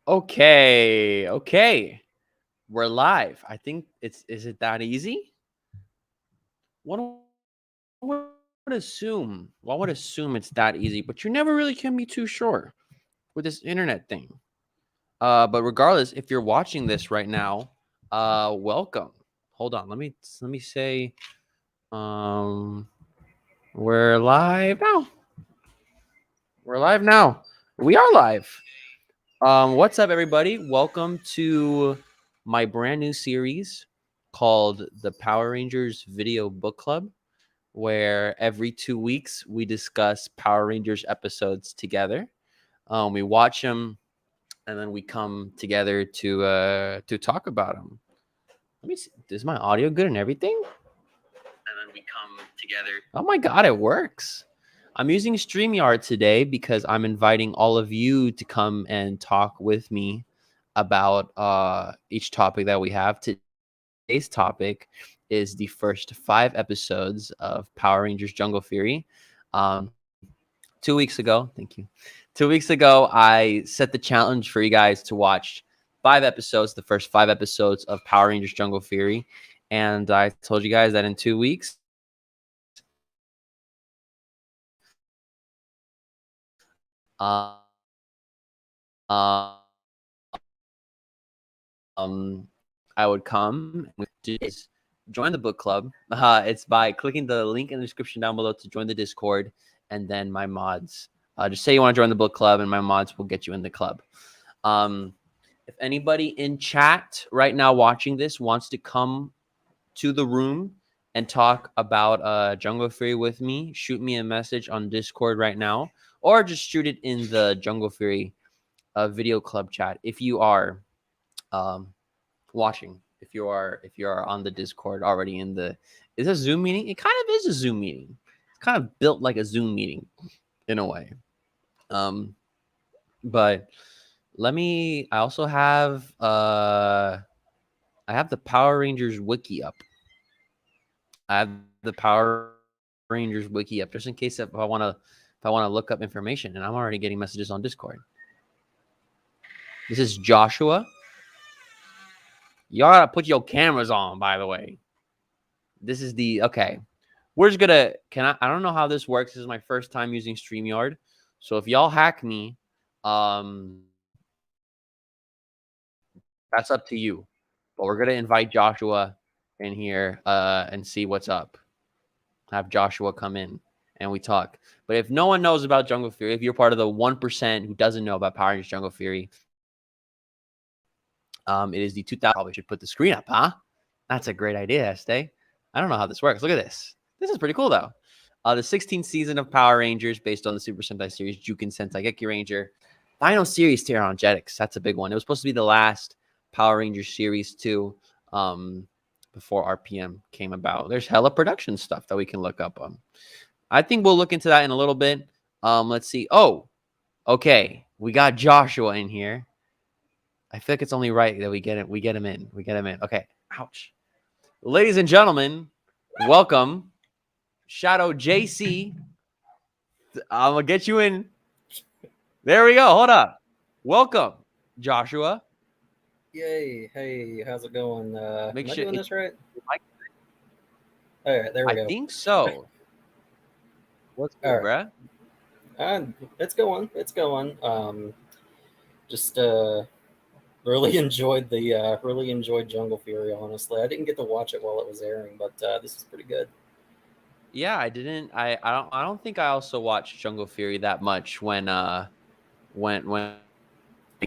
Okay. We're live. I think is it that easy? One would assume. One would assume it's that easy, but you never really can be too sure with this internet thing. But regardless, if you're watching this right now, welcome. Hold on, let me say um we're live now. We're live now. We are live. What's up, everybody? Welcome to my brand new series called the Power Rangers Video Book Club, where every 2 weeks we discuss Power Rangers episodes together. We watch them, and then we come together to talk about them. Let me see. Is my audio good and everything? And then we come together. Oh my god, it works. I'm using StreamYard today because I'm inviting all of you to come and talk with me about each topic that we have. Today's topic is the first 5 episodes of Power Rangers Jungle Fury. 2 weeks ago, thank you. 2 weeks ago, I set the challenge for you guys to watch 5 episodes, the first 5 episodes of Power Rangers Jungle Fury. And I told you guys that in 2 weeks, I would come and join the book club. It's by clicking the link in the description down below to join the Discord, and then my mods. Just say you want to join the book club, and my mods will get you in the club. If anybody in chat right now watching this wants to come to the room and talk about Jungle Fury with me, shoot me a message on Discord right now, or just shoot it in the Jungle Fury video club chat if you are watching. If you are on the Discord already in the is a Zoom meeting. It kind of is a Zoom meeting. It's kind of built like a Zoom meeting in a way. But let me. I also have I have the Power Rangers wiki up. I have the Power Rangers wiki up just in case if I want to look up information, and I'm already getting messages on Discord. This is Joshua. Y'all gotta put your cameras on, by the way. This is the okay. We're just gonna I don't know how this works. This is my first time using StreamYard. So if y'all hack me, that's up to you. But we're gonna invite Joshua in here and see what's up. Have Joshua come in and we talk. But if no one knows about Jungle Fury, if you're part of the 1% who doesn't know about Power Rangers Jungle Fury, it is the 2000. Probably should put the screen up, huh? That's a great idea, Estee. I don't know how this works. Look at this. This is pretty cool, though. The 16th season of Power Rangers, based on the Super Sentai series Juken Sentai Geki Ranger. Final series, Terran Jetix. That's a big one. It was supposed to be the last Power Rangers series, too, before RPM came about. There's hella production stuff that we can look up on. I think we'll look into that in a little bit. Let's see. Oh, okay. We got Joshua in here. I feel like it's only right that we get him in. We get him in. Okay. Ouch. Ladies and gentlemen, welcome. Shadow JC. I'm gonna get you in. There we go. Hold up. Welcome, Joshua. Yay! Hey, how's it going? Make Am I sure doing this right? All right, there we I go. think so. What's All good, right, bruh? it's going. It's going. Just really enjoyed Jungle Fury. Honestly, I didn't get to watch it while it was airing, but this is pretty good. Yeah, I didn't. I don't think I also watched Jungle Fury that much when it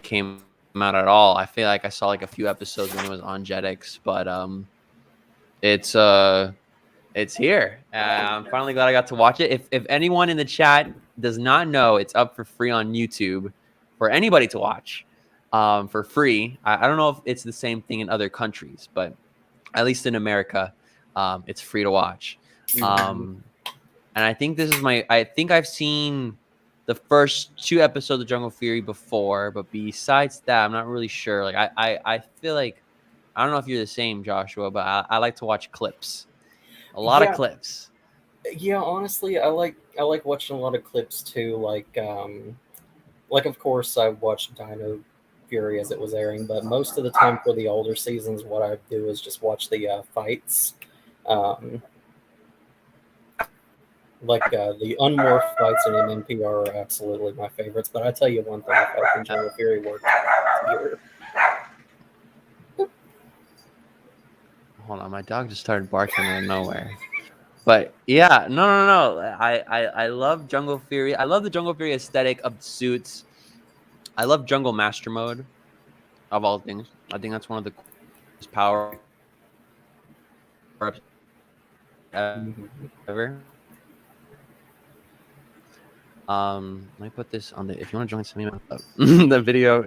came out at all. I feel like I saw like a few episodes when it was on Jetix, but it's it's here. I'm finally glad I got to watch it. If anyone in the chat does not know, it's up for free on YouTube for anybody to watch for free. I don't know if it's the same thing in other countries, but at least in America, it's free to watch. And I think this is I think I've seen the first 2 episodes of Jungle Fury before, but besides that, I'm not really sure. Like I feel like I don't know if you're the same, Joshua, but I like to watch clips. A lot of Yeah, clips. yeah. Honestly, I like watching a lot of clips too. Like of course I watched Fury as it was airing, but most of the time for the older seasons, what I do is just watch the fights. The unmorphed fights in MMPR are absolutely my favorites. But I tell you one thing, I felt in Jungle Fury worked here. Hold on, my dog just started barking out of nowhere. But yeah, no. I love Jungle Fury. I love the Jungle Fury aesthetic of the suits. I love Jungle Master Mode of all things. I think that's one of the coolest power ever. Let me put this on the. If you want to join, send me the video.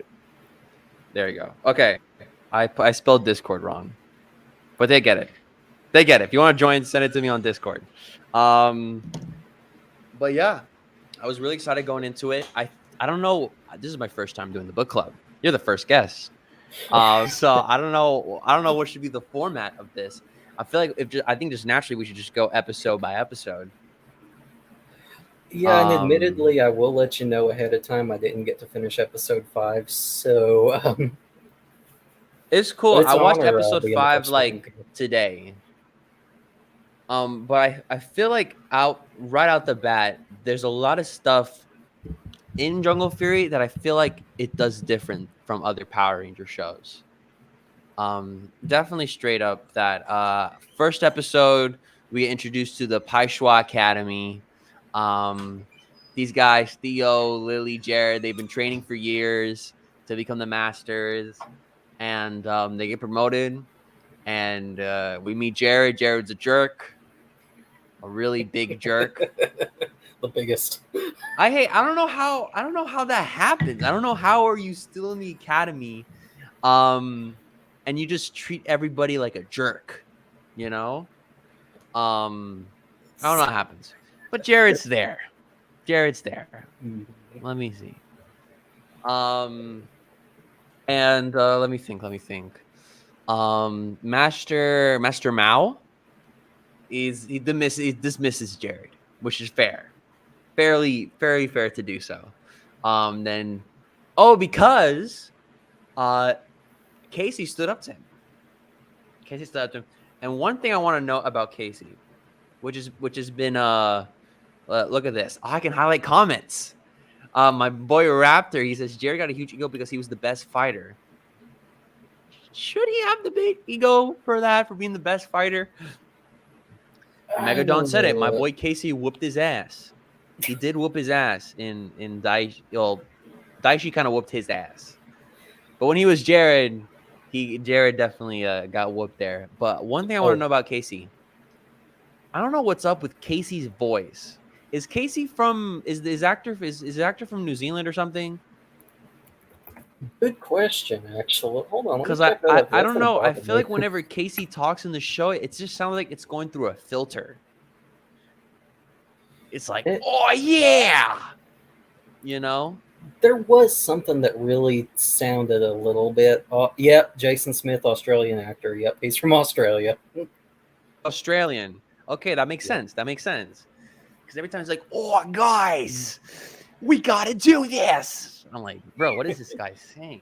There you go. Okay, I spelled Discord wrong, but they get it. They get it. If you want to join, send it to me on Discord. But yeah, I was really excited going into it. I don't know. This is my first time doing the book club. You're the first guest. So I don't know what should be the format of this. I feel like I think just naturally we should just go episode by episode. Yeah, and admittedly, I will let you know ahead of time. I didn't get to finish episode 5, so it's cool. I watched episode 5 like today. But I feel like right out the bat, there's a lot of stuff in Jungle Fury that I feel like it does different from other Power Ranger shows. Definitely straight up that first episode we get introduced to the Paishwa Academy. These guys, Theo, Lily, Jared, they've been training for years to become the masters, and they get promoted. And we meet Jared. Jared's a jerk, a really big jerk. The biggest. I don't know how that happens. I don't know how are you still in the academy, and you just treat everybody like a jerk, you know? I don't know what happens, but Jared's there. Mm-hmm. Let me see. And let me think. Master Mao dismisses Jared, which is fair. Very fair to do so. Because Casey stood up to him. And one thing I want to know about Casey, which has been look at this. I can highlight comments. My boy Raptor, he says Jared got a huge ego because he was the best fighter. Should he have the big ego for being the best fighter? Megadon said it. My boy Casey whooped his ass. He did whoop his ass in Daishi. Well, Daishi kind of whooped his ass. But when he was Jared, Jared definitely got whooped there. But one thing I want to know about Casey, I don't know what's up with Casey's voice. Is Casey from is the actor from New Zealand or something? Good question, actually. Hold on. Because I don't know. I feel like whenever Casey talks in the show, it just sounds like it's going through a filter. It's like, oh yeah, you know. There was something that really sounded a little bit. Yep, Jason Smith, Australian actor. Yep, he's from Australia. Australian. Okay, that makes sense. Because every time he's like, "Oh, guys, we gotta do this." I'm like, bro, what is this guy saying?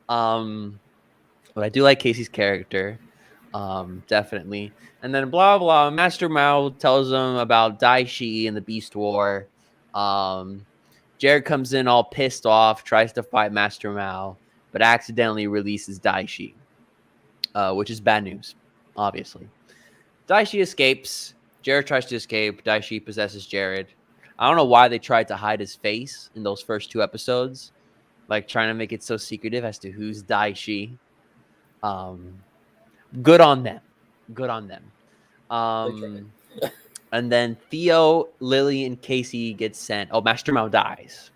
But I do like Casey's character, definitely. And then blah blah. Master Mao tells him about Daishi and the Beast War. Jared comes in all pissed off, tries to fight Master Mao, but accidentally releases Daishi, which is bad news, obviously. Daishi escapes. Jared tries to escape. Daishi possesses Jared. I don't know why they tried to hide his face in those first 2 episodes, like trying to make it so secretive as to who's Daishi. Good on them. And then Theo, Lily, and Casey get sent. Oh, Master Mao dies.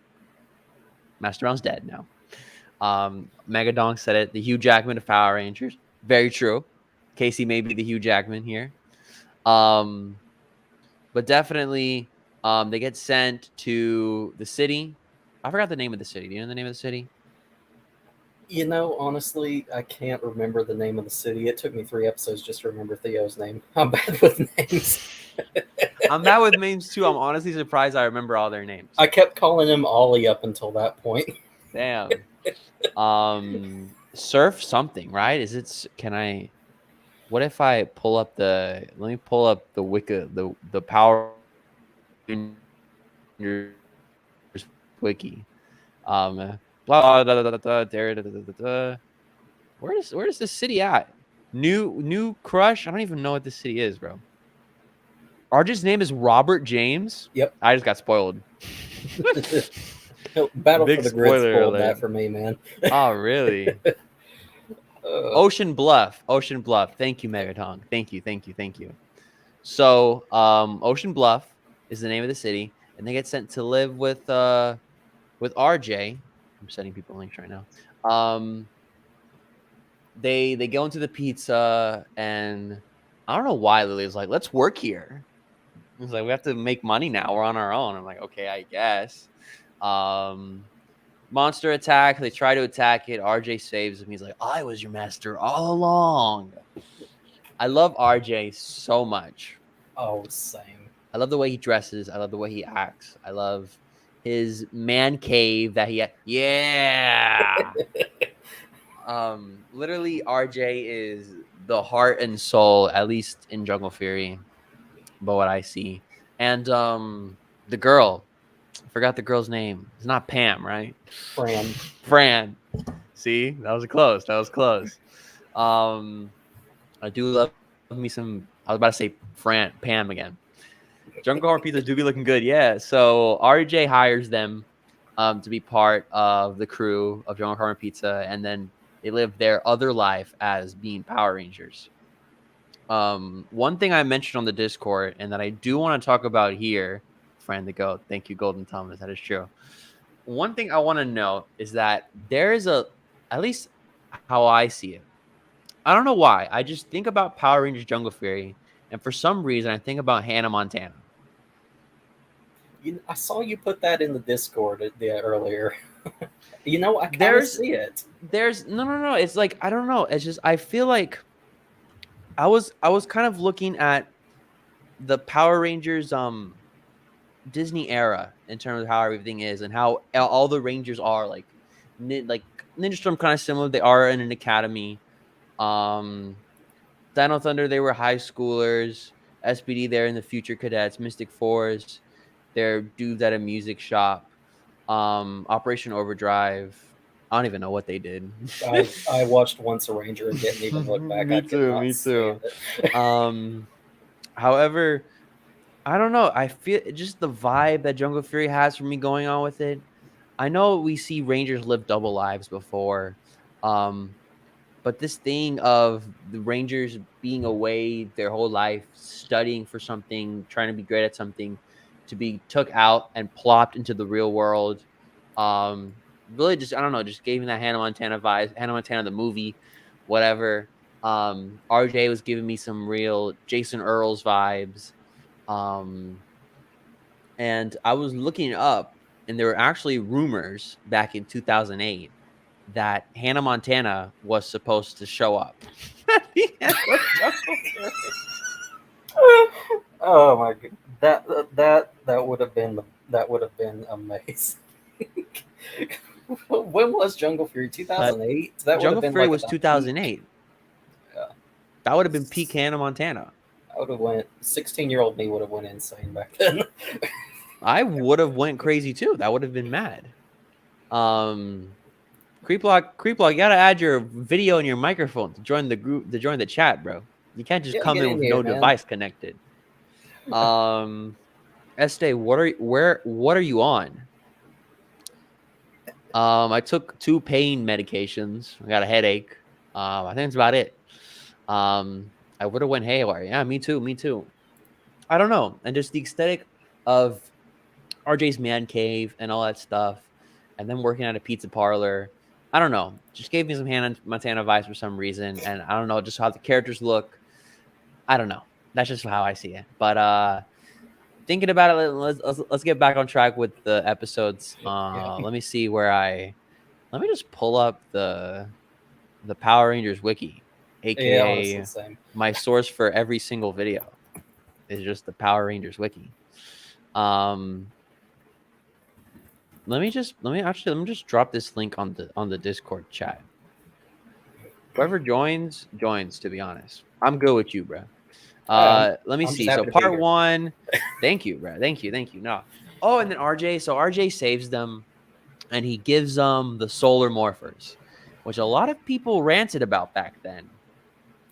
Master Mao's dead now. Megadonk said it. The Hugh Jackman of Power Rangers. Very true. Casey may be the Hugh Jackman here. But definitely, they get sent to the city. I forgot the name of the city. Do you know the name of the city? You know, honestly, I can't remember the name of the city. It took me 3 episodes just to remember Theo's name. I'm bad with names. I'm bad with names too. I'm honestly surprised I remember all their names. I kept calling him Ollie up until that point. Damn. Surf something, right? Is it? Can I? What if I pull up the? Let me pull up the Wiki, the Power Rangers wiki. Blah, da, da, da, da, da, da, da, da, da. Where's this city at? New Crush. I don't even know what this city is, bro. RJ's name is Robert James. Yep. I just got spoiled. Battle Big for the Grid spoiler spoiled alert. that for me, man. Oh, really? Ocean Bluff. Ocean Bluff. Thank you, Megatong. Thank you. So, Ocean Bluff is the name of the city, and they get sent to live with RJ. I'm sending people links right now. They go into the pizza, and I don't know why Lily's like, let's work here. It's like, we have to make money now. We're on our own. I'm like, okay, I guess. Monster attack. They try to attack it. RJ saves him. He's like, I was your master all along. I love RJ so much. Oh, same. I love the way he dresses. I love the way he acts. I love his man cave that he had. Yeah. Literally, RJ is the heart and soul, at least in Jungle Fury, but what I see. And the girl, I forgot the girl's name. It's not Pam, right? Fran. See, that was close. I do love me some. I was about to say Pam again. Jungle Horror Pizza do be looking good, yeah. So RJ hires them to be part of the crew of Jungle Horror Pizza, and then they live their other life as being Power Rangers. One thing I mentioned on the Discord, and that I do want to talk about here, friend the goat. Thank you, Golden Thomas. That is true. One thing I want to know is that there is at least how I see it. I don't know why. I just think about Power Rangers Jungle Fury, and for some reason, I think about Hannah Montana. I saw you put that in the Discord earlier. I kind of see it. There's no. It's like, I don't know. It's just, I feel like I was kind of looking at the Power Rangers Disney era in terms of how everything is and how all the Rangers are like Ninja Storm, kind of similar. They are in an academy. Dino Thunder, they were high schoolers. SPD, they're in the future cadets. Mystic Force, they're dudes at a music shop. Operation Overdrive, I don't even know what they did. I watched Once a Ranger and didn't even look back. Me too. However, I don't know. I feel just the vibe that Jungle Fury has for me going on with it. I know we see Rangers live double lives before, but this thing of the Rangers being away their whole life, studying for something, trying to be great at something, to be took out and plopped into the real world, really just, I don't know, just gave me that Hannah Montana vibes. Hannah Montana, the movie, whatever. RJ was giving me some real Jason Earls vibes. And I was looking up, and there were actually rumors back in 2008 that Hannah Montana was supposed to show up. Oh my god, that would have been amazing. When was Jungle Fury? 2008. Jungle Fury was 2008. Yeah, that would have been peak Hannah Montana. I would have went. 16-year-old me would have went insane back then. I would have went crazy too. That would have been mad. Creeplock, you gotta add your video and your microphone to join the group, to join the chat, bro. You can't just come in with no device connected. Este, what are you on? I took 2 pain medications. I got a headache. I think that's about it. I would have went haywire. Yeah, me too. I don't know. And just the aesthetic of RJ's man cave and all that stuff, and then working at a pizza parlor. I don't know. Just gave me some Hannah Montana vibes for some reason. And I don't know, just how the characters look. I don't know. That's just how I see it. But thinking about it, let's get back on track with the episodes. Let me see let me just pull up the Power Rangers wiki, aka my source for every single video is just the Power Rangers wiki. Let me just drop this link on the Discord chat. Whoever joins. To be honest, I'm good with you, bro. Let me I'm just see. So happy to be part here. 1. Thank you, bro. Thank you. No. Oh, and then RJ. So RJ saves them, and he gives them the solar morphers, which a lot of people ranted about back then,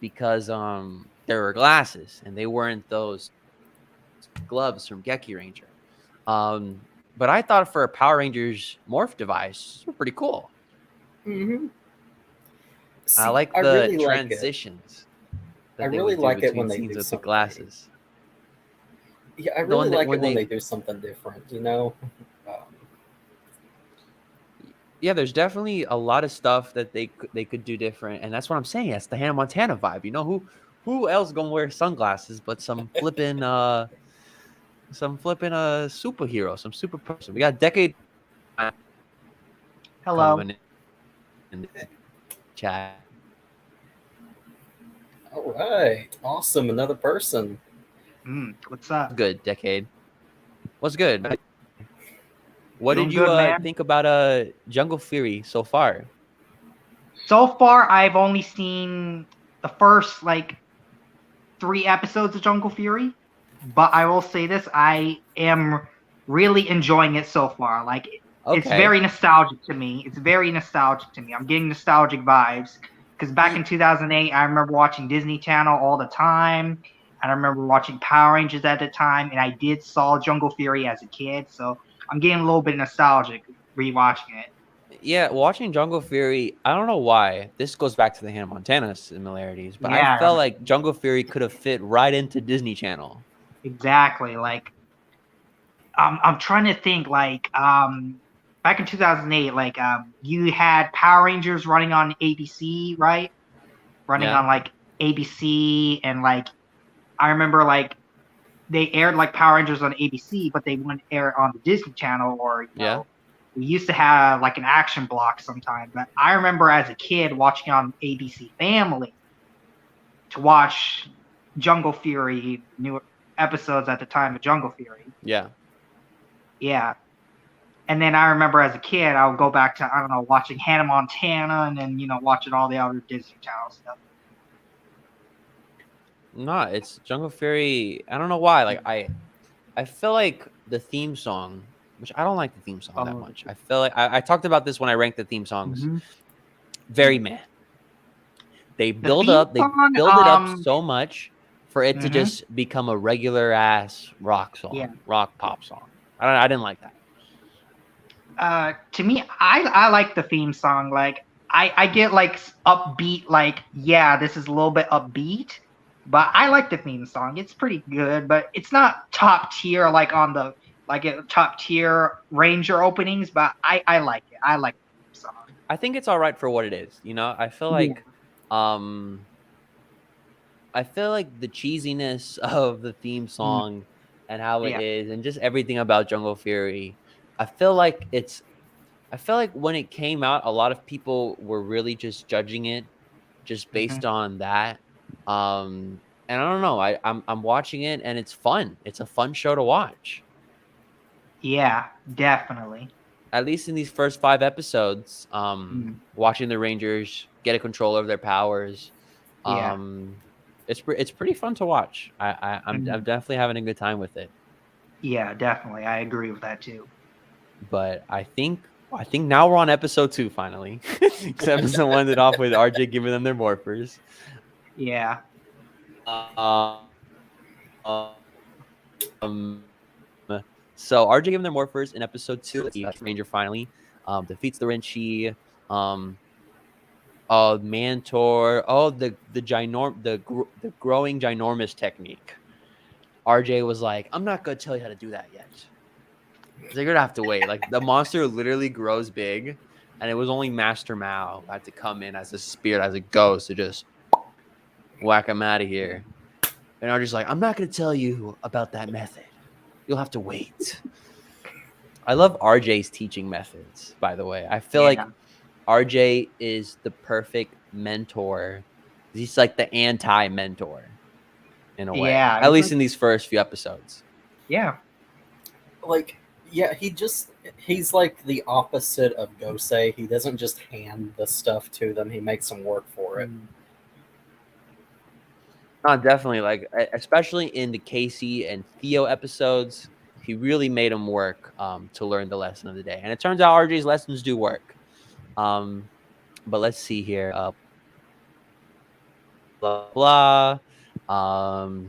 because there were glasses and they weren't those gloves from Geki Ranger. But I thought for a Power Rangers morph device, were pretty cool. Mm-hmm. See, I like I the really like it. transitions I that they really would do like it between when they scenes do with the something. glasses. Yeah, I The really one that like when it when they they do something different. You know. Um, yeah, there's definitely a lot of stuff that they could do different, and that's what I'm saying. That's the Hannah Montana vibe. You know who else gonna wear sunglasses but some flipping superhero, some super person. We got Decade Hello. coming in the chat. all right, awesome, another person. What's up? Good, Decade. What's good? What Doing did you good, man. think about Jungle Fury so far? So far, I've only seen the first 3 episodes of Jungle Fury, but I will say this: I am really enjoying it so far. It's Okay. very nostalgic to me. I'm getting nostalgic vibes because back in 2008, I remember watching Disney Channel all the time. And I remember watching Power Rangers at the time, and I did saw Jungle Fury as a kid, so I'm getting a little bit nostalgic rewatching it. Yeah, watching Jungle Fury, I don't know why. This goes back to the Hannah Montana similarities, but I Yeah, felt like Jungle Fury could have fit right into Disney Channel. exactly. I'm trying to think. Back in 2008, you had Power Rangers running on ABC, right? Running Yeah. on ABC, and I remember they aired Power Rangers on ABC, but they wouldn't air it on the Disney Channel, or Yeah. we used to have an action block sometime. But I remember as a kid watching on ABC Family to watch Jungle Fury, new episodes at the time of Jungle Fury. Yeah. Yeah. And then I remember as a kid, I would go back to, I don't know, watching Hannah Montana and then, watching all the other Disney Channel stuff. No, it's Jungle Fury. I don't know why. I feel like the theme song, which I don't like the theme song that much. I feel like I talked about this when I ranked the theme songs. Mm-hmm. Very meh. They build theme up. They song, build it up so much for it to Mhm. just become a regular ass rock song, Yeah. rock pop song. I didn't like that. To me, I like the theme song. I get upbeat, yeah, this is a little bit upbeat, but I like the theme song. It's pretty good, but it's not top tier on the top tier Ranger openings, but I like it. I like the theme song. I think it's all right for what it is. You know, I feel like the cheesiness of the theme song and how it is, and just everything about Jungle Fury. I feel like when it came out, a lot of people were really just judging it just based on that. And I don't know. I'm watching it and it's fun. It's a fun show to watch. Yeah, definitely. At least in these first 5 episodes, watching the Rangers get a control over their powers. It's pretty fun to watch. I'm definitely having a good time with it. Yeah, definitely. I agree with that too. But I think now we're on episode 2 finally. Episode 1 ended off with RJ giving them their morphers. Yeah. So RJ giving their morphers in episode 2. Ranger finally defeats the Renchi. Mantor. Oh, the growing ginormous technique. RJ was like, I'm not gonna tell you how to do that yet. You're gonna have to wait. The monster literally grows big, and it was only Master Mao who had to come in as a spirit, as a ghost, to just whack him out of here. And RJ's like, I'm not gonna tell you about that method. You'll have to wait. I love RJ's teaching methods, by the way. I feel like RJ is the perfect mentor. He's like the anti-mentor in a way. Yeah. At least in these first few episodes. Yeah. He just He's like the opposite of Gosei. He doesn't just hand the stuff to them; he makes them work for it. Definitely. Like, especially in the Casey and Theo episodes, he really made them work to learn the lesson of the day. And it turns out RJ's lessons do work. But let's see here. Blah blah. Oh,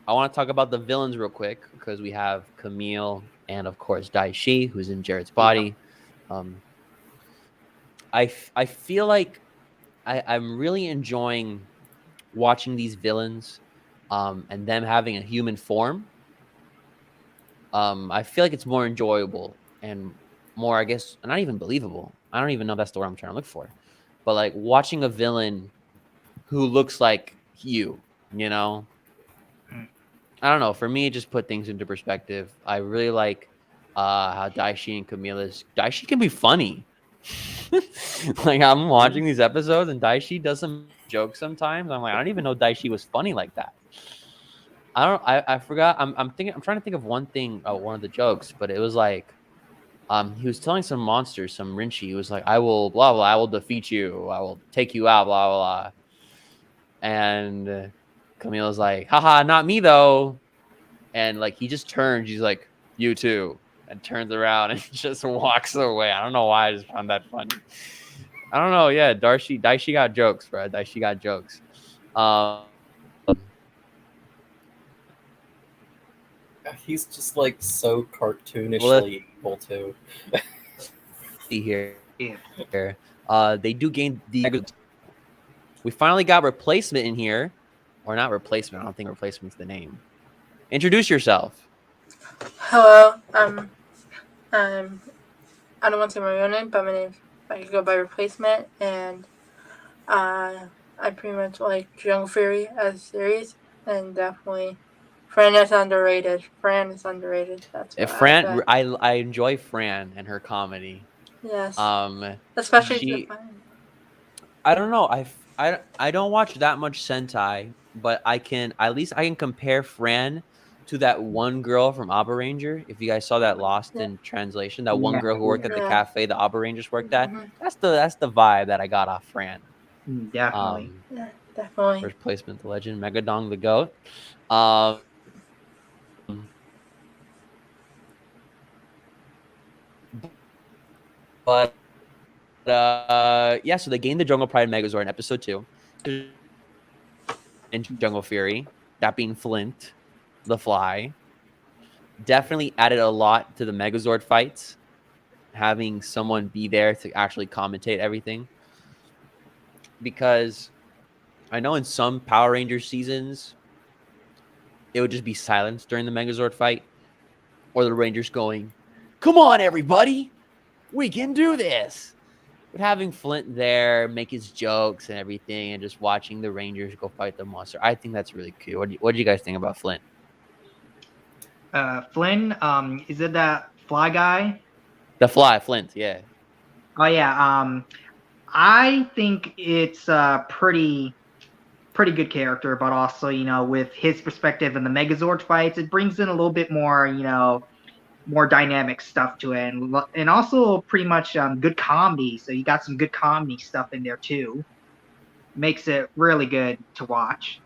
I want to talk about the villains real quick because we have Camille and of course Daishi, who's in Jared's body. I feel like I'm really enjoying watching these villains and them having a human form. I feel like it's more enjoyable and more, I guess, not even believable. I don't even know if that's the word I'm trying to look for. But like watching a villain who looks like you know? I don't know. For me, it just put things into perspective. I really like how Daishi and Camila's... Daishi can be funny. Like, I'm watching these episodes and Daishi does some jokes sometimes. I'm like, I don't even know Daishi was funny like that. I forgot. I'm trying to think of one of the jokes, but it was like he was telling some monster, some Rinchi, he was like, I will blah blah, I will defeat you, I will take you out, blah blah. And Camila's like, haha, not me though. And like he just turns, he's like, you too, and turns around and just walks away. I don't know why, I just found that funny. I don't know. Yeah, Daishi got jokes, bro. Daishi got jokes. He's just like so cartoonishly evil too. See here. They do gain the... We finally got replacement in here. Or not replacement. I don't think replacement's the name. Introduce yourself. Hello. I don't want to say my real name, but my name, I go by replacement, and I pretty much like Jungle Fury as a series, and definitely Fran is underrated. That's what Fran, I enjoy Fran and her comedy. Yes. I Especially don't know. I don't watch that much Sentai, but I can compare Fran to that one girl from Abba Ranger. If you guys saw that Lost in Translation, that one girl who worked at the cafe the Abba Rangers worked at, that's the vibe that I got off Fran. Definitely. Definitely. First placement, the legend, Megadong the goat. But yeah, so they gained the Jungle Pride Megazord in episode 2. In Jungle Fury, that being Flint, the Fly. Definitely added a lot to the Megazord fights, having someone be there to actually commentate everything. Because I know in some Power Rangers seasons, it would just be silence during the Megazord fight, or the Rangers going, "Come on, everybody, we can do this." But having Flint there, make his jokes and everything, and just watching the Rangers go fight the monster, I think that's really cool. What do you guys think about Flint? Flynn, is it that Fly guy? The Fly, Flint, yeah. Oh yeah. I think it's a pretty good character, but also, with his perspective in the Megazord fights, it brings in a little bit more, more dynamic stuff to it, and also pretty much good comedy. So you got some good comedy stuff in there too. Makes it really good to watch.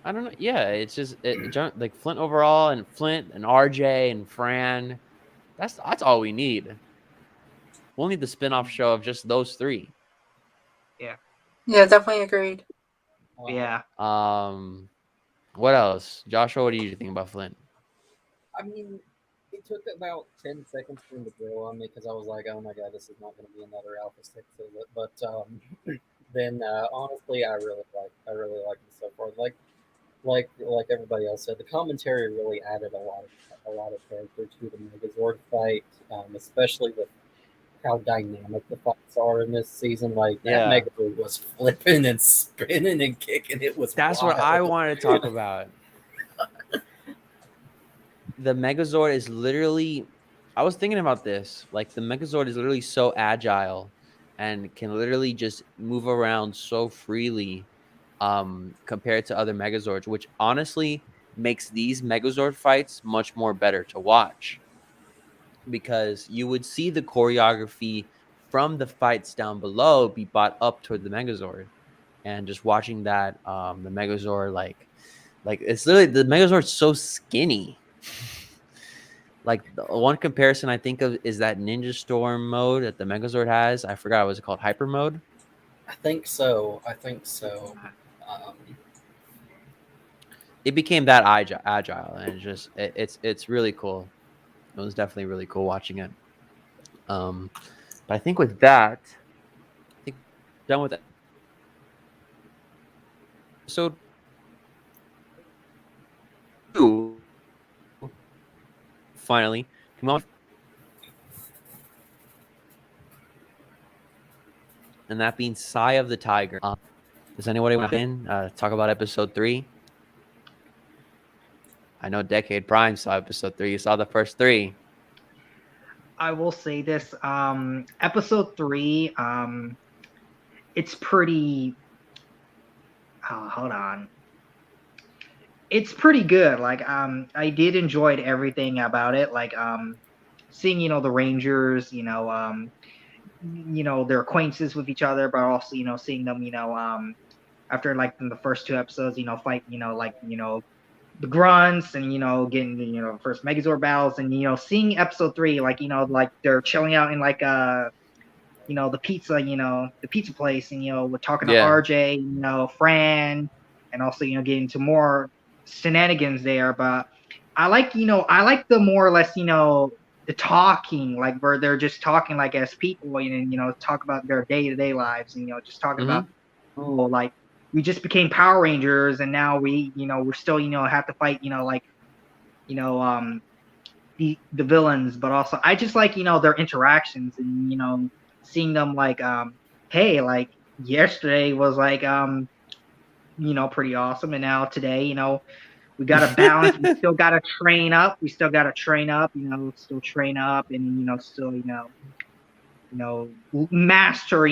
I don't know. Yeah, it's just like Flint overall, and Flint and RJ and Fran. That's all we need. We'll need the spin-off show of just those three. Yeah. Yeah, definitely agreed. Yeah. What else? Joshua, what do you think about Flint? I mean, it took about 10 seconds for him to grow on me because I was like, oh my god, this is not going to be another Alpha 6, is it? But then honestly, I really like him so far. Like everybody else said, the commentary really added a lot of character to the Megazord fight, especially with how dynamic the fights are in this season. Like that Megazord was flipping and spinning and kicking. That's what I wanted to talk about. The Megazord is literally, I was thinking about this, like the Megazord is literally so agile and can literally just move around so freely compared to other Megazords, which honestly makes these Megazord fights much more better to watch, because you would see the choreography from the fights down below be brought up toward the Megazord, and just watching that, the Megazord, like it's literally, the Megazord's so skinny. Like, the one comparison I think of is that Ninja Storm mode that the Megazord has. I forgot, what was it called? Hyper mode. I think so. Um, It became that agile, and it's really cool. It was definitely really cool watching it. But I think with that, I think we're done with episode 2. Finally, come on. And that being Sigh of the Tiger. Does anybody want to talk about episode 3? I know Decade Prime saw episode 3. You saw the first 3. I will say this. Episode 3, it's pretty. Hold on. It's pretty good. Like, I did enjoy everything about it. Like, seeing, the Rangers, their acquaintances with each other, but also, seeing them, after like in the first 2 episodes, fight, the grunts and, getting the, first Megazord battles, and, seeing episode 3, like, like they're chilling out in like, the pizza, the pizza place, and, we're talking to RJ, Fran, and also, getting to more shenanigans there. But I like the more or less, the talking, like where they're just talking like as people, and talk about their day-to-day lives, and just talking about, like, we just became Power Rangers, and now we're still have to fight the villains. But also I just like their interactions, and seeing them like hey, like yesterday was like pretty awesome, and now today we got to balance. We still got to train up. Still train up, and still master,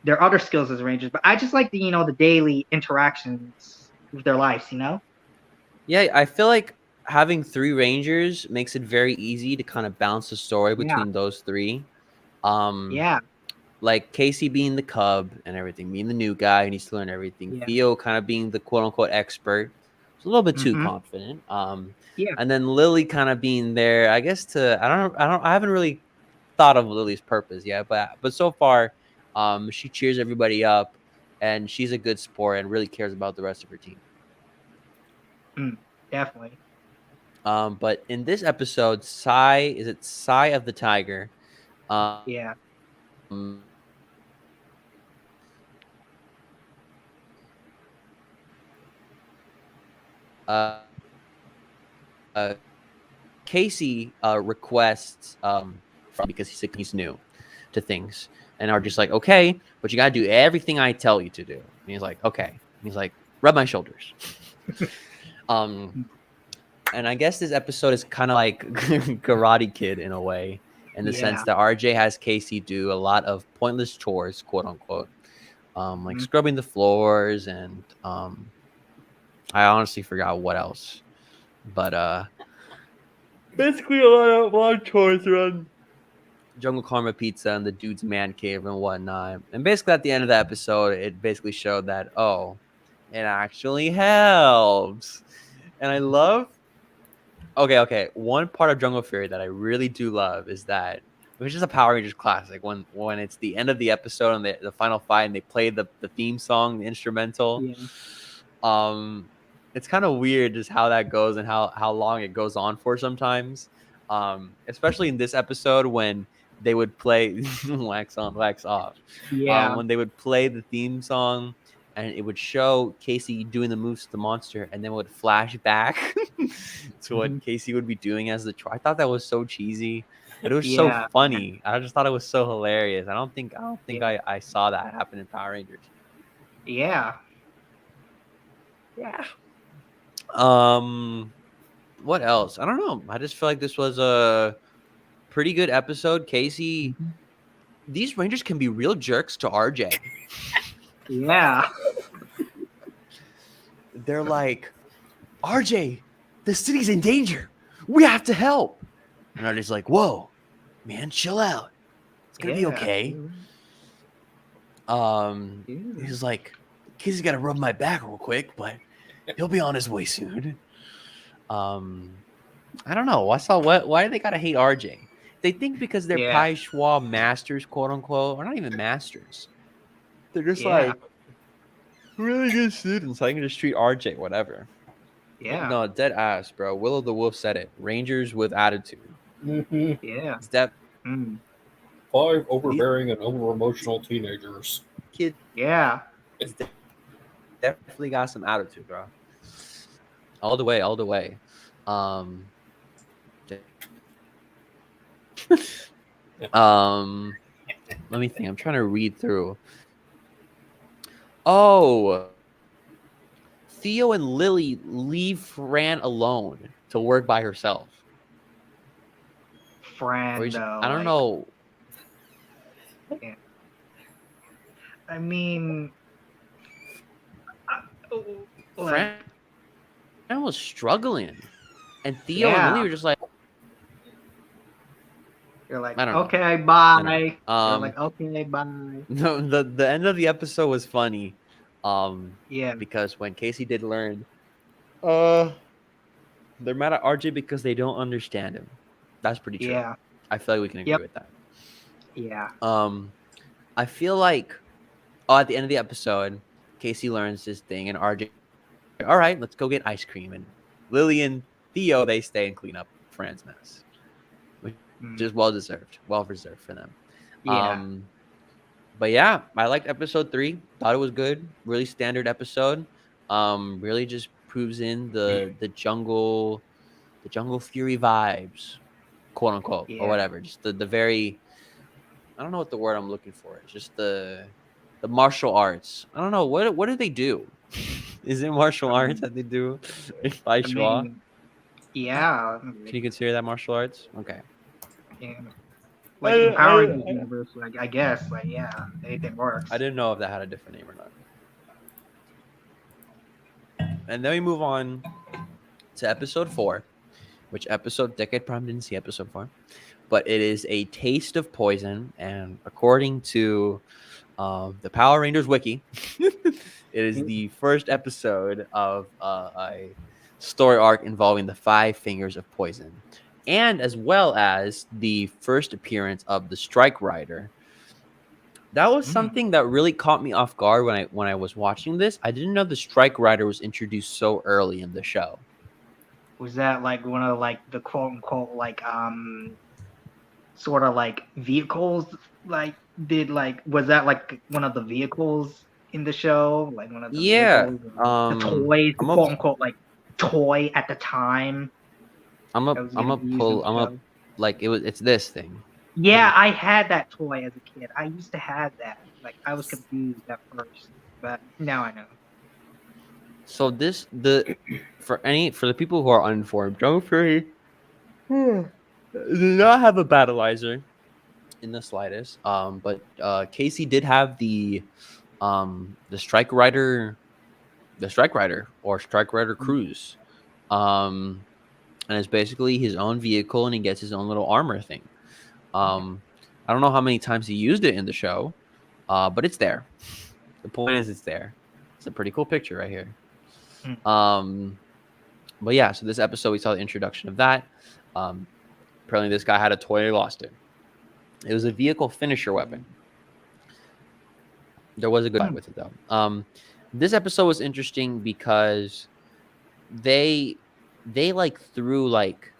their other skills as Rangers. But I just like the daily interactions with their lives, Yeah, I feel like having 3 Rangers makes it very easy to kind of balance the story between those 3. Like Casey being the cub and everything, being the new guy who needs to learn everything. Yeah. Theo kind of being the quote unquote expert. It's a little bit too confident. And then Lily kind of being there, I guess, I haven't really thought of Lily's purpose yet, but so far, she cheers everybody up, and she's a good sport and really cares about the rest of her team. Definitely. But in this episode, Sigh of the Tiger? Casey requests because he's new to things, and are just like, okay, but you gotta do everything I tell you to do. And he's like, okay. And he's like, rub my shoulders. And I guess this episode is kind of like Karate Kid in a way, in the sense that RJ has Casey do a lot of pointless chores, quote unquote, like scrubbing the floors, and I honestly forgot what else, but basically a lot of chores around Jungle Karma Pizza and the dude's man cave and whatnot. And basically at the end of the episode, it basically showed that, oh, it actually helps. And I love, okay, one part of Jungle Fury that I really do love is that, which is a Power Rangers classic, when it's the end of the episode and the final fight, and they play the theme song, the instrumental. It's kind of weird just how that goes and how long it goes on for sometimes, especially in this episode when they would play wax on, wax off. When they would play the theme song, and it would show Casey doing the moves to the monster, and then it would flash back to what Casey would be doing as the I thought that was so cheesy, but it was so funny. I just thought it was so hilarious. I don't think I saw that happen in Power Rangers. What else? I don't know. I just feel like this was a pretty good episode. Casey, these Rangers can be real jerks to RJ. They're like, RJ, the city's in danger. We have to help. And RJ's like, whoa, man, chill out. It's gonna be Yeah. okay. He's like, Casey's got to rub my back real quick, but he'll be on his way soon. I don't know. Why do they gotta hate RJ? They think because they're Yeah. Pai Schwa masters, quote unquote, or not even masters. They're just Yeah. like really good students. I can just treat RJ whatever. Yeah. No, dead ass, bro. Willow the Wolf said it. Rangers with attitude. Mhm. Yeah. It's that Mm. 5 overbearing and over emotional teenagers. kid Yeah. definitely got some attitude, bro. All the way, all the way. Let me think. I'm trying to read through. Oh, Theo and Lily leave Fran alone to work by herself. Fran, Or you just- though, I don't like, know. I mean, like, Fran was struggling, and Theo and Yeah. Lily were just like, you're like, I don't know. okay, bye. You're um, like, okay, bye. no, the end of the episode was funny, Yeah. because when Casey did learn, they're mad at RJ because they don't understand him. That's pretty true. Yeah. I feel like we can agree Yep. with that. Yeah. I feel like, at the end of the episode, Casey learns this thing, and RJ, all right, let's go get ice cream. And Lily and Theo, they stay and clean up Fran's mess, which is well deserved, well reserved for them. Yeah. But yeah, I liked episode 3. Thought it was good. Really standard episode. Really just proves in the jungle fury vibes, quote unquote, Yeah. or whatever. Just the very, I don't know what the word I'm looking for. It's just the martial arts. I don't know what do they do. Is it martial arts that they do in Pai I Schwa? mean, yeah. Can you consider that martial arts? Okay. Yeah. Like empowering the universe, like, I guess, like, yeah, anything works. I didn't know if that had a different name or not. And then we move on to episode 4, which episode Decade Prime didn't see episode 4, but it is A Taste of Poison, and according to the Power Rangers wiki, it is the first episode of a story arc involving the 5 fingers of poison, and as well as the first appearance of the Strike Rider. That was something that really caught me off guard when I was watching this. I didn't know the Strike Rider was introduced so early in the show. Was that like one of like the quote unquote like sort of like vehicles, like did like was that like one of the vehicles in the show, like one of the vehicles, the toys, the quote unquote like toy at the time? It's this thing. Yeah, I had that toy as a kid. I used to have that. Like, I was confused at first, but now I know. So for the people who are uninformed, Jungle Fury do not have a battleizer in the slightest. But Casey did have the Strike Rider, or Strike Rider Cruise, and it's basically his own vehicle, and he gets his own little armor thing. I don't know how many times he used it in the show, but it's there. The point is, it's there. It's a pretty cool picture right here. But yeah, so this episode we saw the introduction of that. Apparently, this guy had a toy and he lost it. It was a vehicle finisher weapon. There was a good fight with it though. This episode was interesting because they like threw like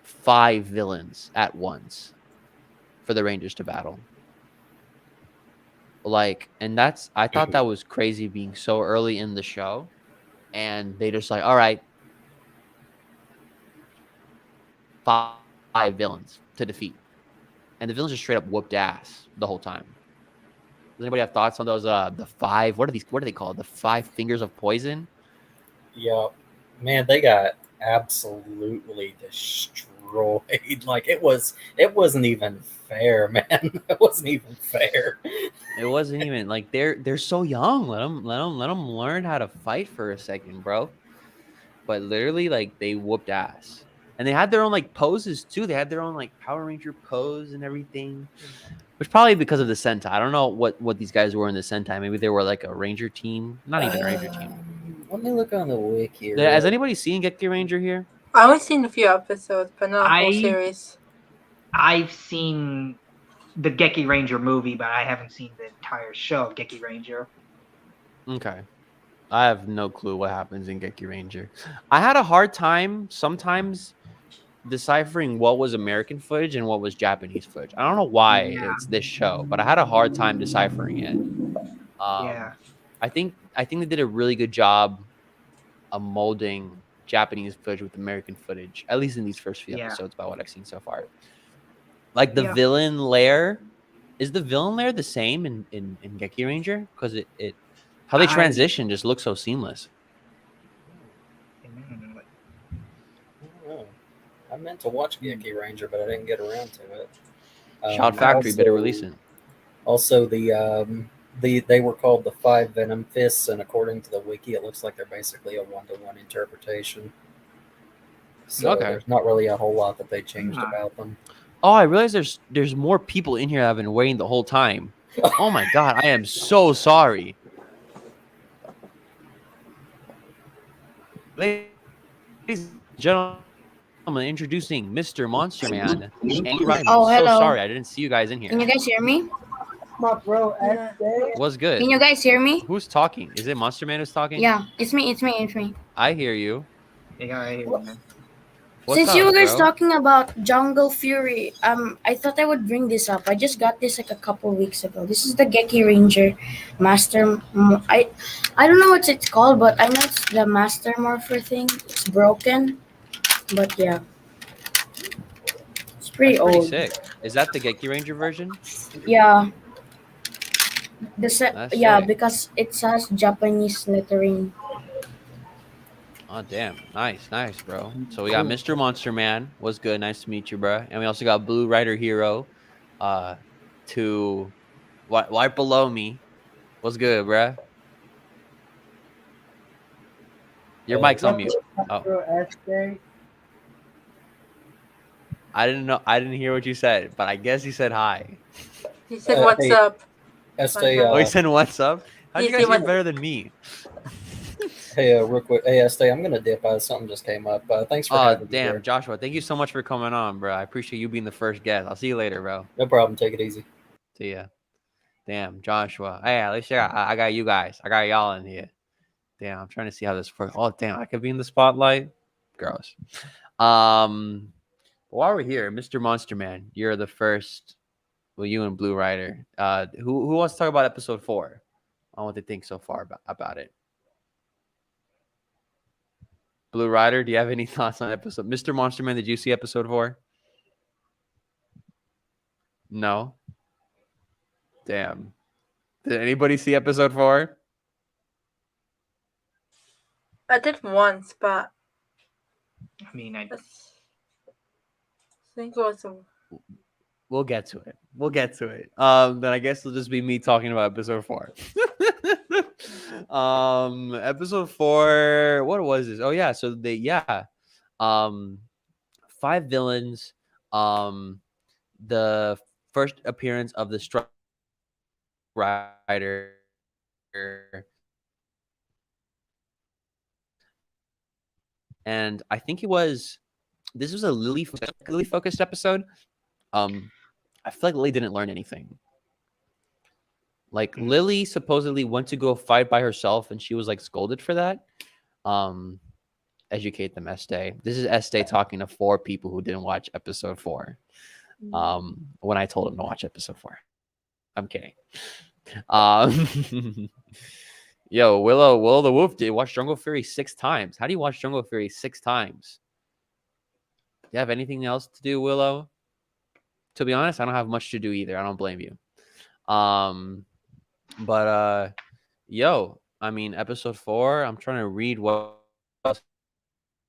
5 villains at once for the Rangers to battle. Like, and I thought that was crazy being so early in the show, and they just like, all right, 5 villains to defeat, and the villains just straight up whooped ass the whole time. Does anybody have thoughts on those? The 5, what are they called? The 5 fingers of poison? Yeah, man, they got absolutely destroyed. Like it wasn't even fair, man. It wasn't even fair. It wasn't even like they're so young. Let them learn how to fight for a second, bro. but literally like they whooped ass. And they had their own like poses too. They had their own like Power Ranger pose and everything. Which probably because of the Sentai. I don't know what these guys were in the Sentai. Maybe they were like a Ranger team. Not even a Ranger team. Let me look on the wiki. Has anybody seen Geki Ranger here? I only seen a few episodes, but not a whole I- series. I've seen the Geki Ranger movie, but I haven't seen the entire show of Geki Ranger. Okay. I have no clue what happens in Geki Ranger. I had a hard time sometimes deciphering what was American footage and what was Japanese footage. I don't know why it's this show, but I had a hard time deciphering it. Yeah. I think they did a really good job of molding Japanese footage with American footage, at least in these first few Yeah. episodes by what I've seen so far. Like the Yeah. villain lair, is the villain lair the same in Geki Ranger? Because it how they I- transition just looks so seamless. Oh, I meant to watch Geki Ranger, but I didn't get around to it. Shout Factory better also- release it. Also, they were called the Five Venom Fists, and according to the wiki, it looks like they're basically a 1-to-1 interpretation. So Okay. there's not really a whole lot that they changed Ah. about them. Oh, I realize there's more people in here that have been waiting the whole time. Oh my god, I am so sorry. Ladies and gentlemen, introducing Mr. Monster Man. Andy Ryan. Oh, So hello. sorry, I didn't see you guys in Can here. you guys hear me? Yeah. What's good? Can you guys hear me? Who's talking? Is it Monster Man who's talking? Yeah, it's me. I hear you. Yeah, I hear you, man. What's Since up, you were guys bro? talking about Jungle Fury, I thought I would bring this up. I just got this like a couple weeks ago. This is the Geki Ranger Master. I don't know what it's called, but I know it's the Master Morpher thing. It's broken, but yeah, it's pretty That's pretty old. sick. Is that the Geki Ranger version? Yeah. That's Yeah, sick. because it has Japanese lettering. Oh damn, nice, bro. So we got Mr. Monster Man. What's good? Nice to meet you, bro. And we also got Blue Rider Hero, to right below me. What's good, bro? Your mic's on mute. Oh, I didn't hear what you said, but I guess you said hi. He said, "What's Hey. up?" Estee, Oh, he said what's up? How do you He guys said hear what- better than me? hey, real quick. Hey, Estee, I'm gonna dip. Something just came up. Thanks for Oh having me damn, here. Joshua, thank you so much for coming on, bro. I appreciate you being the first guest. I'll see you later, bro. No problem. Take it easy. See ya. Damn, Joshua. Hey, at least I got you guys. I got y'all in here. Damn, I'm trying to see how this works. Oh, damn, I could be in the spotlight. Gross. While we're here, Mr. Monster Man, you're the first. Well, you and Blue Rider. Who wants to talk about episode 4? On what they think so far about it. Blue Rider, do you have any thoughts on episode? Mr. Monster Man, did you see episode 4? No. Damn. Did anybody see episode 4? I did once, but I mean, I think it was a We'll get to it. Then I guess it'll just be me talking about episode 4. Episode 4. What was this? Oh yeah. So 5 villains. The first appearance of the Strike Rider. And I think this was a Lily focused episode. I feel like Lily didn't learn anything. Like Lily supposedly went to go fight by herself and she was like scolded for that. Educate them, Estee. This is Estee talking to 4 people who didn't watch episode 4. When I told them to watch episode 4. I'm kidding. Yo, Willow the Wolf did watch Jungle Fury 6 times. How do you watch Jungle Fury 6 times? Do you have anything else to do, Willow? To be honest, I don't have much to do either. I don't blame you. Yo, I mean, episode 4, I'm trying to read what else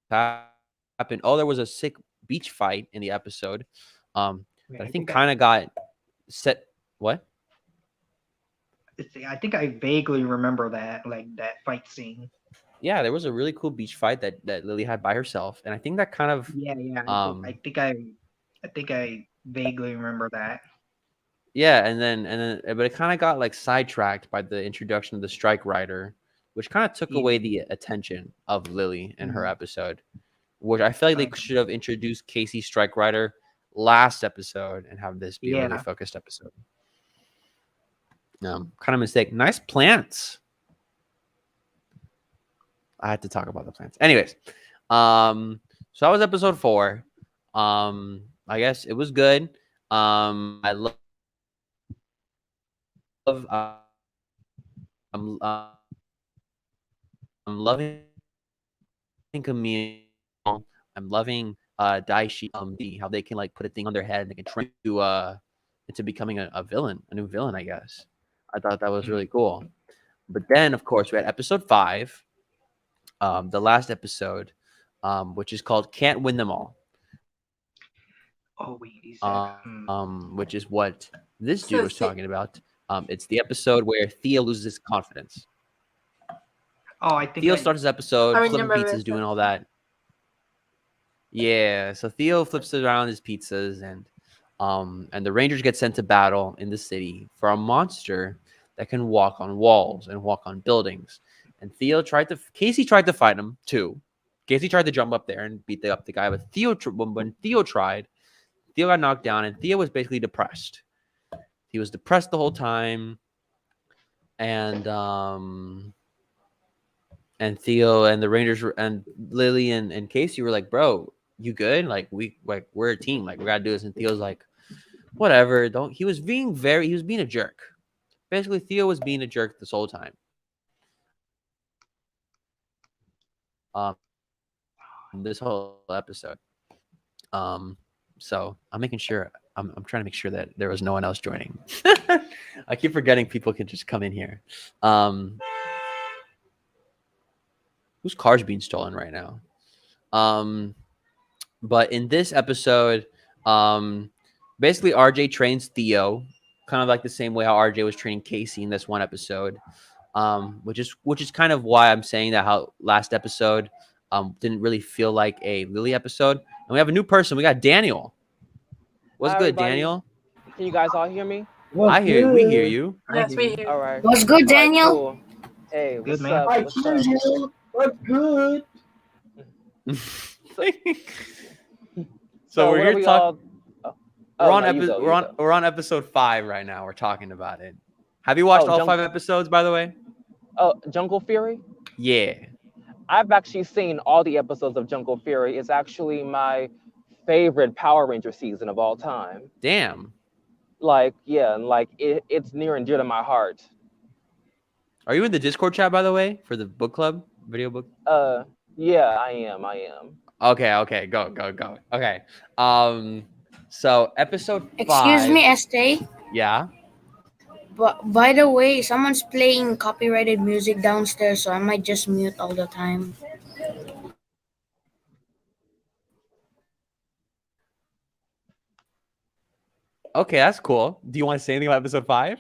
happened. Oh, there was a sick beach fight in the episode. But I think kind of got set. What? I think I vaguely remember that, like that fight scene. yeah, there was a really cool beach fight that Lily had by herself, and I think that kind of Yeah, um I think I vaguely remember that. yeah, and then but it kind of got like sidetracked by the introduction of the strike rider, which kind of took Yeah. away the attention of Lily in her Mhm. episode, which I feel like they Okay. should have introduced Casey Strike Rider last episode and have this be a really Yeah. focused episode. Kind of mistake. Nice plants. I had to talk about the plants. Anyways, so that was episode 4. I guess it was good. I love. I'm I'm loving Camille. I'm loving Daishi. How they can like put a thing on their head and they can train to into becoming a villain, a new villain. I guess I thought that was really cool. But then, of course, we had episode 5, the last episode, which is called "Can't Win Them All." Oh wait, he said. Which is what this dude So was talking about. It's the episode where Thea loses his confidence. Oh, I think Theo I, starts his episode, I flipping remember pizzas, this doing all that. Yeah, so Theo flips around his pizzas, and the Rangers get sent to battle in the city for a monster that can walk on walls and walk on buildings. And Casey tried to fight him too. Casey tried to jump up there and beat up the guy, but when Theo tried, Theo got knocked down, and Theo was basically depressed. He was depressed the whole time, and Theo and the Rangers and Lily and Casey were like, "Bro, you good? Like we're a team. Like we gotta do this." And Theo's like, "Whatever." Don't. He was being a jerk. Basically, Theo was being a jerk this whole time. This whole episode. So I'm making sure. I'm trying to make sure that there was no one else joining. I keep forgetting people can just come in here. Whose car's being stolen right now? But in this episode, basically RJ trains Theo, kind of like the same way how RJ was training Casey in this one episode. Which is kind of why I'm saying that how last episode didn't really feel like a Lily episode. And we have a new person. We got Daniel. What's Hi, good, everybody. Daniel? Can you guys all hear me? I hear we hear you. Yes, we hear. All right. What's good, All right, Daniel? cool. Hey, Good, what's man. up? Hi, What's up? What's good? So we're where here we talking. all- We're on no, you episode. go, We're you on. go. We're on episode 5 right now. We're talking about it. Have you watched Oh, all jump- 5 episodes, by the way? Oh, Jungle Fury? Yeah. I've actually seen all the episodes of Jungle Fury. It's actually my favorite Power Ranger season of all time. Damn. Like, yeah, and like it's near and dear to my heart. Are you in the Discord chat, by the way, for the book club video book? Yeah, I am. Okay. Go. Okay. So episode 5. Excuse me, Estee. Yeah. But by the way, someone's playing copyrighted music downstairs, so I might just mute all the time. Okay, that's cool. Do you want to say anything about episode 5?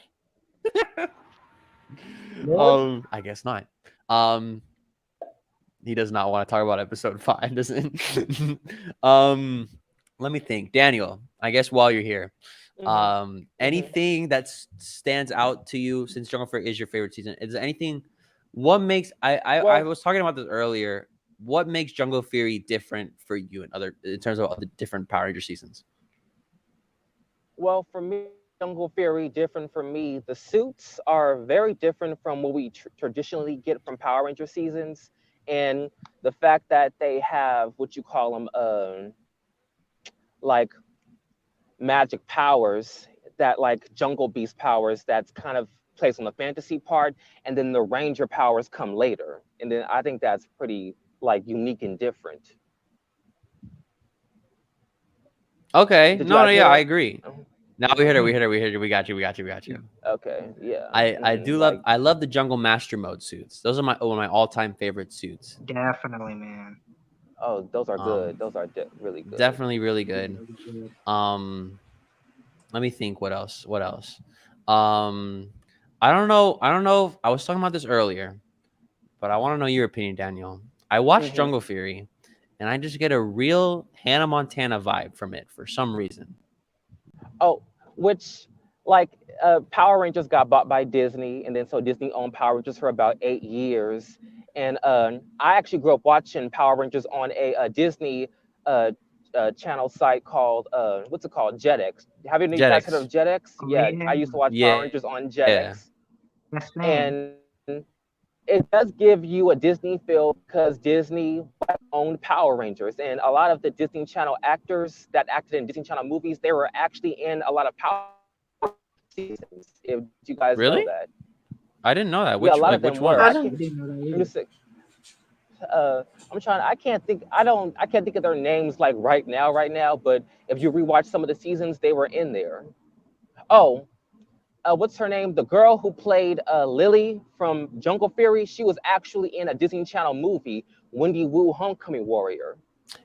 I guess not. He does not want to talk about episode 5, doesn't? Let me think. Daniel, I guess while you're here, anything that stands out to you since Jungle Fury is your favorite season? Is there anything? What makes I Well- was talking about this earlier. What makes Jungle Fury different for you in terms of other different Power Ranger seasons? Well, for me, Jungle Fury, different for me. The suits are very different from what we traditionally get from Power Ranger seasons. And the fact that they have what you call them, like magic powers, that like Jungle Beast powers, that's kind of placed on the fantasy part. And then the Ranger powers come later. And then I think that's pretty like unique and different. Okay. Did you No, guys hear yeah, that? I agree. No, we heard it. We got you. Okay, yeah. I And do like, love the Jungle Master Mode suits. Those are one of my all-time favorite suits. definitely, man. oh, those are Um, good. Those are really good. Definitely really good. Let me think what else. I don't know. I was talking about this earlier, but I want to know your opinion, Daniel. I watched Mhm. Jungle Fury, and I just get a real Hannah Montana vibe from it for some reason. Oh, which like Power Rangers got bought by Disney, and then so Disney owned Power Rangers for about 8 years. And I actually grew up watching Power Rangers on a Disney uh, channel site called what's it called? Jetix. Have any of you guys heard of Jetix. Jetix? Oh, Yeah, I yeah. used to watch Power Yeah. Rangers on Yeah. Jetix, Yes, man. and it does give you a Disney feel because Disney owned Power Rangers, and a lot of the Disney Channel actors that acted in Disney Channel movies, they were actually in a lot of Power seasons. If you guys know Really? that, I didn't know that. yeah, a lot Like of them which were. ones? I can't. didn't know that I'm either. just I'm trying. I can't think. I can't think of their names like right now. But if you rewatch some of the seasons, they were in there. Oh, what's her name? The girl who played Lily from Jungle Fury. She was actually in a Disney Channel movie, Wendy Wu Homecoming Warrior.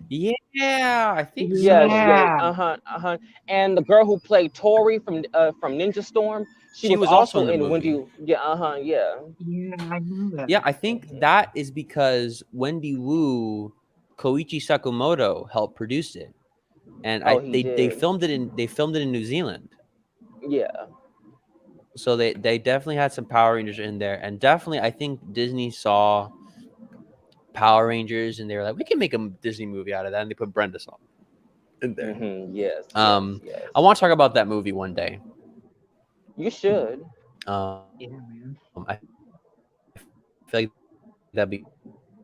Yeah, I think so. Yeah, Yeah. And the girl who played Tori from Ninja Storm, she She was was also also in the in movie. Wendy. Yeah, yeah. Yeah, I knew that. Yeah, I think that is because Wendy Wu, Koichi Sakamoto helped produce it, and Oh, he they did. filmed it in New Zealand. Yeah. So they definitely had some Power Rangers in there, and definitely I think Disney saw Power Rangers and they were like, we can make a Disney movie out of that, and they put Brenda Song in there. Yes. Yes. I want to talk about that movie one day. You should. Um, Yeah, man. I feel like that'd be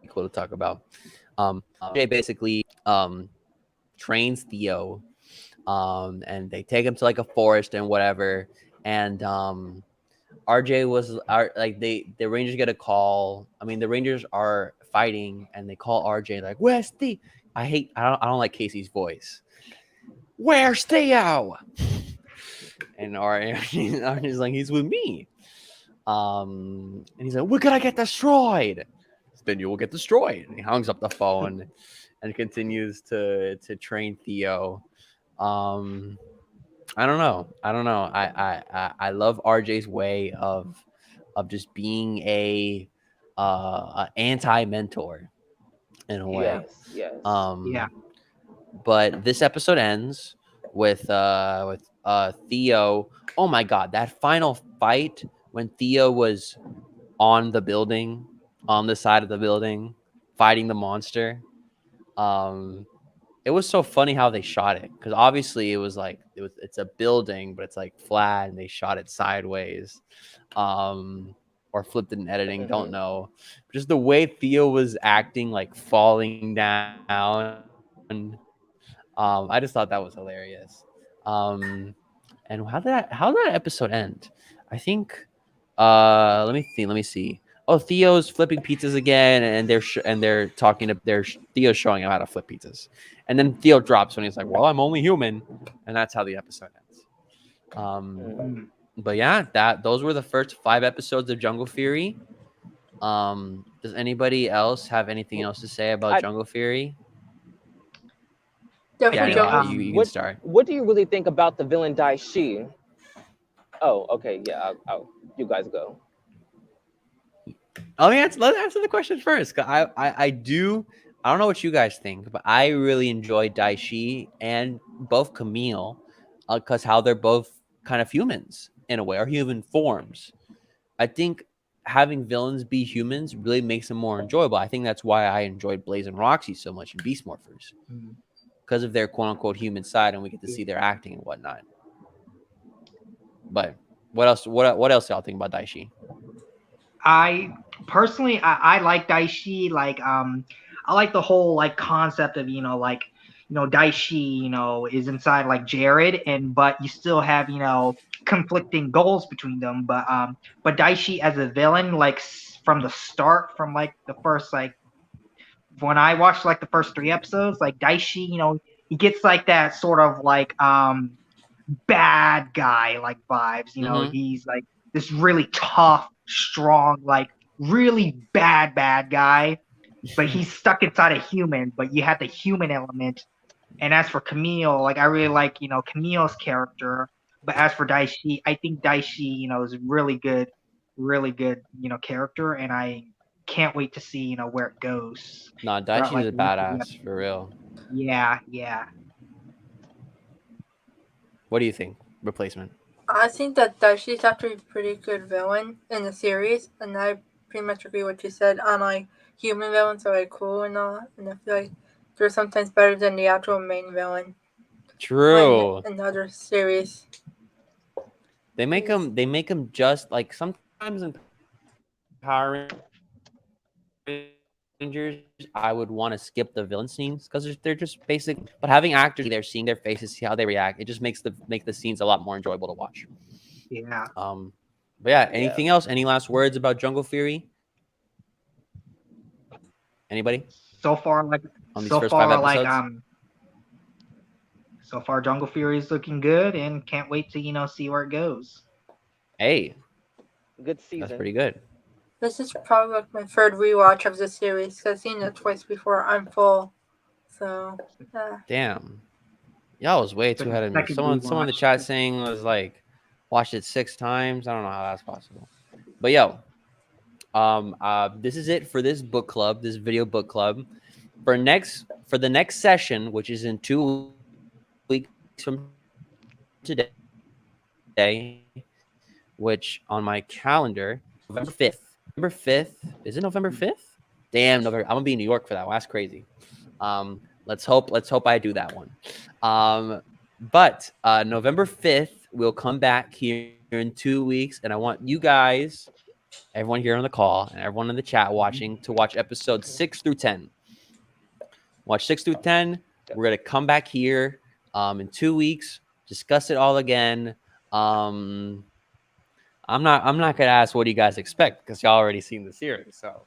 cool to talk about. Jay basically trains Theo, and they take him to like a forest and whatever. And RJ was like the Rangers get a call. I mean, the Rangers are fighting, and they call RJ like, "Where's Theo?" I don't like Casey's voice. Where's Theo? And RJ's like, he's with me. And he's like, we're gonna get destroyed. Then you will get destroyed. And he hangs up the phone and continues to train Theo. I don't know. I love RJ's way of just being a anti-mentor in a way. Yes. Yeah. But this episode ends with Theo. Oh my god, that final fight when Theo was on the building, on the side of the building, fighting the monster. It was so funny how they shot it, because obviously it's a building, but it's like flat, and they shot it sideways, or flipped it in editing. Don't know. Just the way Theo was acting, like falling down. I just thought that was hilarious. And how did that episode end? I think. Let me see. Oh, Theo's flipping pizzas again, and they're talking to Theo's showing him how to flip pizzas, and then Theo drops when he's like, "Well, I'm only human," and that's how the episode ends. But yeah, those were the first 5 episodes of Jungle Fury. Does anybody else have anything else to say about Jungle Fury? Definitely Yeah, Jungle. you can start. What do you really think about the villain Daishi? Oh, okay, yeah. You guys go. Let's answer the question first. I don't know what you guys think, but I really enjoy Daishi and both Camille, because how they're both kind of humans in a way, or human forms. I think having villains be humans really makes them more enjoyable. I think that's why I enjoyed Blaze and Roxy so much in Beast Morphers, because of their quote unquote human side, and we get to see their acting and whatnot. But what else? What else y'all think about Daishi? I personally, I like Daishi. Like, I like the whole like concept of Daishi, is inside like Jared, but you still have conflicting goals between them. But Daishi as a villain, like from the start, from like the first when I watched like the first 3 episodes, like Daishi, he gets like that sort of like bad guy like vibes. He's like this really tough, strong, like really bad guy, but he's stuck inside a human, but you have the human element. And as for Camille, like I really like Camille's character, but as for Daishi, I think Daishi is really good character, and I can't wait to see where it goes. Nah, throughout, Daichi's a the rest of the badass for real. Yeah. What do you think? Replacement. I think that Daishi's actually a pretty good villain in the series, and I pretty much agree with what you said on like human villains are like cool and all, and I feel like they're sometimes better than the actual main villain True. in other series. They make them just like sometimes in Power Rangers, I would want to skip the villain scenes because they're just basic. But having actors there, seeing their faces, see how they react, it just makes the scenes a lot more enjoyable to watch. Yeah. But yeah, anything else? Any last words about Jungle Fury? Anybody? So far, like On these so first 5 far, like episodes? so far, Jungle Fury is looking good, and can't wait to see where it goes. Hey, Good season. that's pretty good. This is probably like my third rewatch of the series because I've seen it twice before. I'm full, so yeah. Damn, y'all was way too ahead of me. Second Someone in the rewatch. chat saying was like, watched it 6 times. I don't know how that's possible. But yo, this is it for this book club, this video book club. For the next session, which is in 2 weeks from today, which on my calendar, November 5th. November 5th. Is it November 5th? Damn, November. I'm gonna be in New York for that one. That's crazy. Let's hope I do that one. But November 5th, we'll come back here in 2 weeks, and I want you guys, everyone here on the call and everyone in the chat watching, to watch episodes 6 through 10. Watch 6 through 10. We're gonna come back here in 2 weeks, discuss it all again. I'm not gonna ask what do you guys expect because y'all already seen the series, so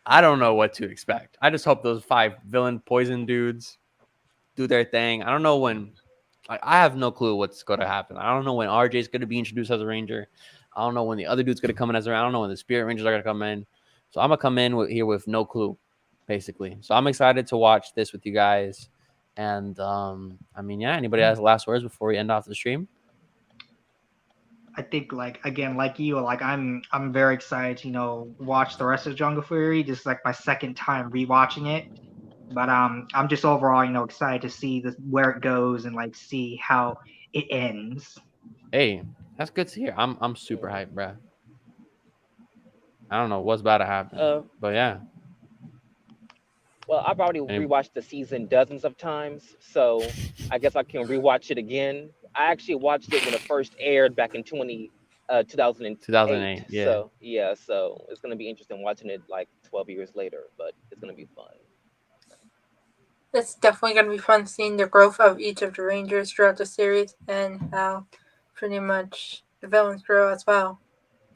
I don't know what to expect. I just hope those 5 villain poison dudes do their thing. I don't know when. I have no clue what's going to happen. I don't know when RJ is going to be introduced as a ranger. I don't know when the other dude's going to come in as a ranger. I don't know when the spirit rangers are going to come in. So I'm gonna come in here with no clue, basically. So I'm excited to watch this with you guys. And I mean, yeah. Anybody has last words before we end off the stream? I think like you, like I'm very excited to watch the rest of Jungle Fury. This is like my second time rewatching it, but I'm just overall excited to see where it goes and like see how it ends. Hey, that's good to hear. I'm super hyped, bro. I don't know what's about to happen, but yeah. Well, I've already rewatched the season dozens of times, so I guess I can rewatch it again. I actually watched it when it first aired back in 2008. 2008, yeah. So yeah, so it's gonna be interesting watching it like 12 years later, but it's gonna be fun. It's definitely going to be fun seeing the growth of each of the Rangers throughout the series and how pretty much the villains grow as well.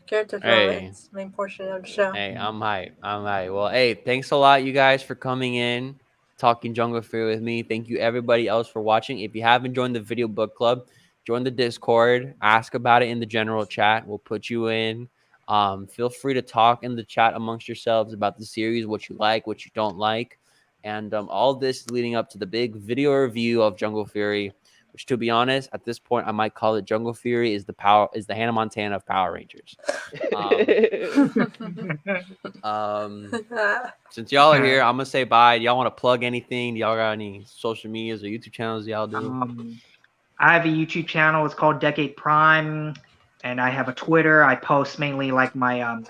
Character development is the main portion of the show. Hey, I'm hyped. Well, hey, thanks a lot, you guys, for coming in, talking Jungle Fury with me. Thank you, everybody else, for watching. If you haven't joined the Video Book Club, join the Discord. Ask about it in the general chat. We'll put you in. Feel free to talk in the chat amongst yourselves about the series, what you like, what you don't like. And all this leading up to the big video review of Jungle Fury, which, to be honest, at this point, I might call it Jungle Fury is the Hannah Montana of Power Rangers. Since y'all are here, I'm gonna say bye. Do y'all want to plug anything? Do y'all got any social medias or YouTube channels y'all do? I have a YouTube channel. It's called Decade Prime, and I have a Twitter. I post mainly like my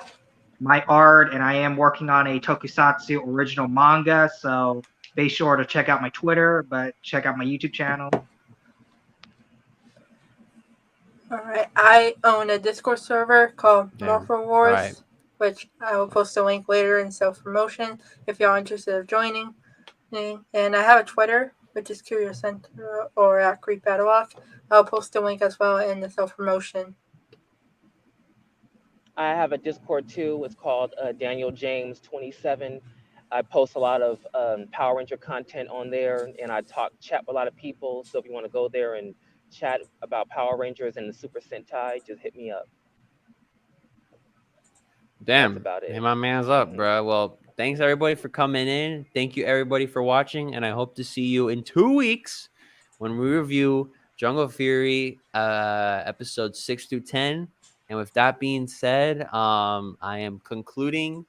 my art, and I am working on a Tokusatsu original manga. So be sure to check out my Twitter, but check out my YouTube channel. All right, I own a Discord server called Morpho Wars, which I will post a link later in self-promotion if y'all are interested in joining. And I have a Twitter, which is Curious Center or at Creep Battlewalk. I'll post a link as well in the self-promotion. I have a Discord too. It's called Daniel James 27. I post a lot of Power Ranger content on there, and I chat with a lot of people. So if you want to go there and chat about Power Rangers and the Super Sentai, just hit me up. Damn, that's about it. Hey, my man's up, bro. Well, thanks everybody for coming in. Thank you everybody for watching, and I hope to see you in 2 weeks when we review Jungle Fury episodes 6 through 10. And with that being said, I am concluding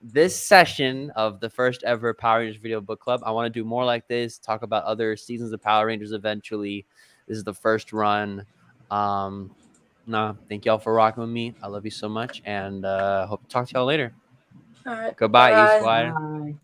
this session of the first ever Power Rangers Video Book Club. I want to do more like this, talk about other seasons of Power Rangers eventually. This is the first run. Thank y'all for rocking with me. I love you so much, and hope to talk to y'all later. All right. Goodbye, Bye. E Squad. Bye.